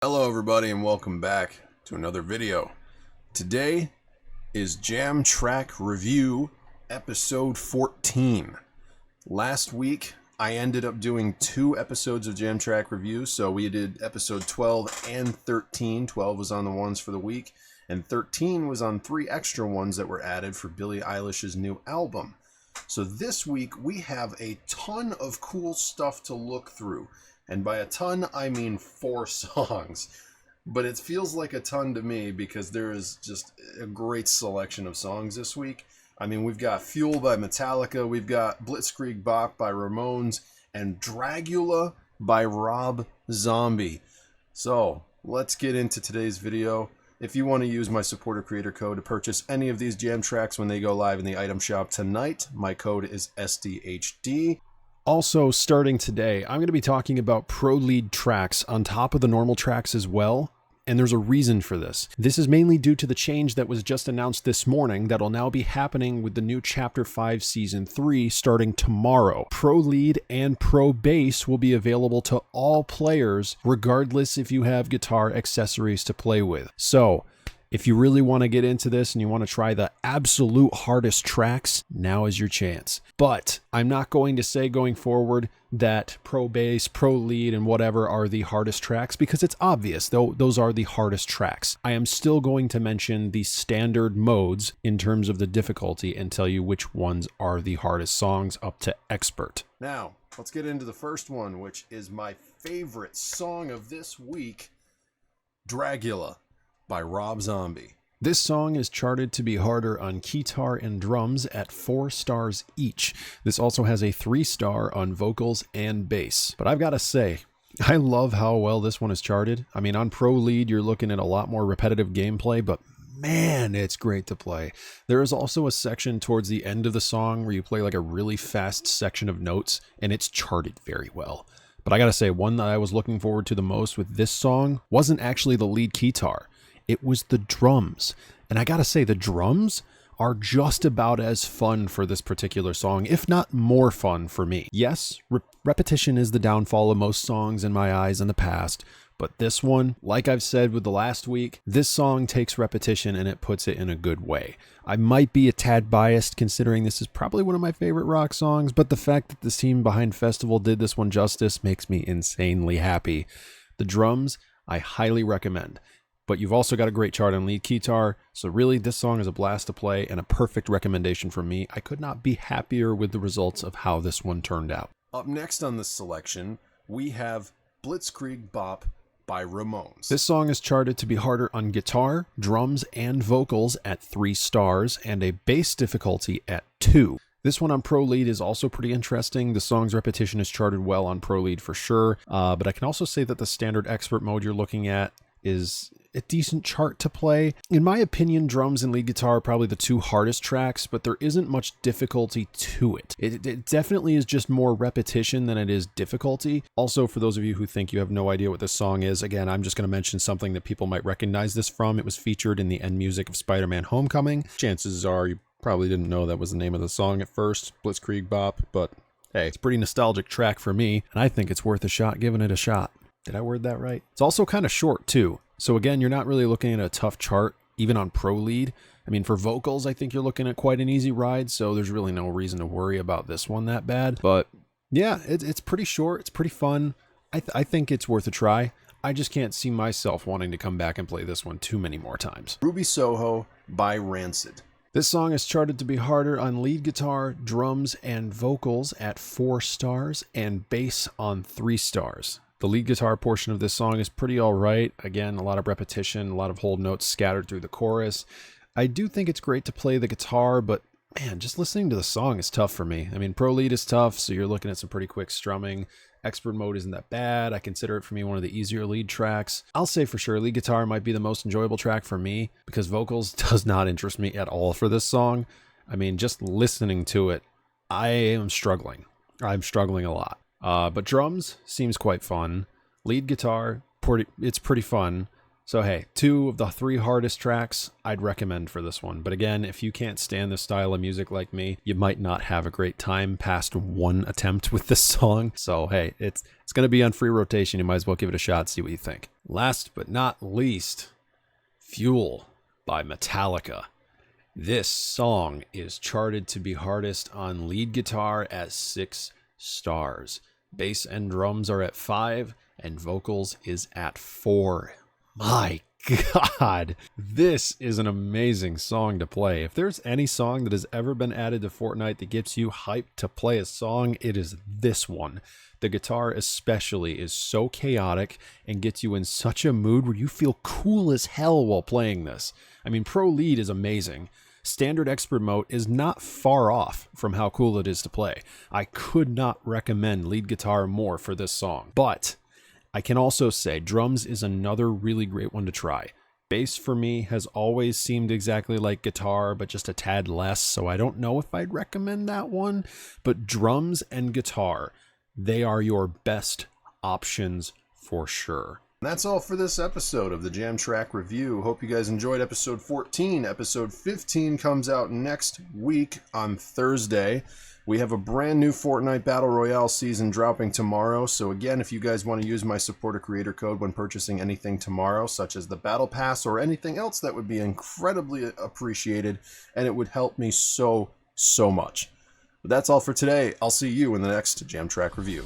Hello everybody and welcome back to another video. Today is Jam Track Review episode 14. Last week I ended up doing 2 episodes of Jam Track Review, so we did episode 12 and 13. 12 was on the ones for the week, and 13 was on 3 extra ones that were added for Billie Eilish's new album. So this week we have a ton of cool stuff to look through. And by a ton, I mean 4 songs. But it feels like a ton to me because there is just a great selection of songs this week. I mean, we've got Fuel by Metallica, we've got Blitzkrieg Bop by Ramones, and Dragula by Rob Zombie. So, let's get into today's video. If you want to use my supporter creator code to purchase any of these jam tracks when they go live in the item shop tonight, my code is SDHD. Also, starting today, I'm going to be talking about pro lead tracks on top of the normal tracks as well, and there's a reason for this. This is mainly due to the change that was just announced this morning that'll now be happening with the new Chapter 5 Season 3 starting tomorrow. Pro lead and pro bass will be available to all players, regardless if you have guitar accessories to play with. So, if you really want to get into this and you want to try the absolute hardest tracks, now is your chance. But I'm not going to say going forward that pro bass, pro lead, and whatever are the hardest tracks because it's obvious, though those are the hardest tracks. I am still going to mention the standard modes in terms of the difficulty and tell you which ones are the hardest songs up to expert. Now, let's get into the first one, which is my favorite song of this week, Dragula by Rob Zombie. This song is charted to be harder on guitar and drums at 4 stars each. This also has a 3-star on vocals and bass. But I've got to say, I love how well this one is charted. I mean, on pro lead, you're looking at a lot more repetitive gameplay, but man, it's great to play. There is also a section towards the end of the song where you play like a really fast section of notes, and it's charted very well. But I gotta say, one that I was looking forward to the most with this song wasn't actually the lead guitar. It was the drums. And I gotta say, the drums are just about as fun for this particular song, if not more fun for me. Yes, repetition is the downfall of most songs in my eyes in the past, but this one, like I've said with the last week, this song takes repetition and it puts it in a good way. I might be a tad biased considering this is probably one of my favorite rock songs, but the fact that the team behind Festival did this one justice makes me insanely happy. The drums, I highly recommend. But you've also got a great chart on lead guitar, so really this song is a blast to play and a perfect recommendation from me. I could not be happier with the results of how this one turned out. Up next on this selection, we have Blitzkrieg Bop by Ramones. This song is charted to be harder on guitar, drums, and vocals at 3 stars and a bass difficulty at 2. This one on Pro Lead is also pretty interesting. The song's repetition is charted well on Pro Lead for sure, but I can also say that the standard expert mode you're looking at is a decent chart to play. In my opinion, drums and lead guitar are probably the 2 hardest tracks, but there isn't much difficulty to it. It definitely is just more repetition than it is difficulty. Also, for those of you who think you have no idea what this song is, again, I'm just going to mention something that people might recognize this from. It was featured in the end music of Spider-Man Homecoming. Chances are you probably didn't know that was the name of the song at first, Blitzkrieg Bop, but hey, it's a pretty nostalgic track for me, and I think it's worth a shot giving it a shot. Did I word that right? It's also kind of short too. So again, you're not really looking at a tough chart, even on pro lead. I mean, for vocals, I think you're looking at quite an easy ride, so there's really no reason to worry about this one that bad. But yeah, it's pretty short. It's pretty fun. I think it's worth a try. I just can't see myself wanting to come back and play this one too many more times. Ruby Soho by Rancid. This song is charted to be harder on lead guitar, drums, and vocals at 4 stars and bass on 3 stars. The lead guitar portion of this song is pretty alright. Again, a lot of repetition, a lot of whole notes scattered through the chorus. I do think it's great to play the guitar, but man, just listening to the song is tough for me. I mean, pro lead is tough, so you're looking at some pretty quick strumming. Expert mode isn't that bad. I consider it for me one of the easier lead tracks. I'll say for sure lead guitar might be the most enjoyable track for me because vocals does not interest me at all for this song. I mean, just listening to it, I am struggling. I'm struggling a lot. But drums seems quite fun. Lead guitar, it's pretty fun. So hey, 2 of the 3 hardest tracks I'd recommend for this one. But again, if you can't stand this style of music like me, you might not have a great time past 1 attempt with this song. So hey, it's going to be on free rotation. You might as well give it a shot, see what you think. Last but not least, Fuel by Metallica. This song is charted to be hardest on lead guitar at 6 stars. Bass and drums are at 5, and vocals is at 4. My God, this is an amazing song to play. If there's any song that has ever been added to Fortnite that gets you hyped to play a song, it is this one. The guitar especially is so chaotic and gets you in such a mood where you feel cool as hell while playing this. I mean, Pro Lead is amazing. Standard Expert Mode is not far off from how cool it is to play. I could not recommend lead guitar more for this song. But I can also say drums is another really great one to try. Bass for me has always seemed exactly like guitar, but just a tad less, so I don't know if I'd recommend that one. But drums and guitar, they are your best options for sure. That's all for this episode of the Jam Track Review. Hope you guys enjoyed episode 14. Episode 15 comes out next week on Thursday. We have a brand new Fortnite Battle Royale season dropping tomorrow. So again, if you guys want to use my supporter creator code when purchasing anything tomorrow, such as the Battle Pass or anything else, that would be incredibly appreciated, and it would help me so much. But that's all for today. I'll see you in the next Jam Track Review.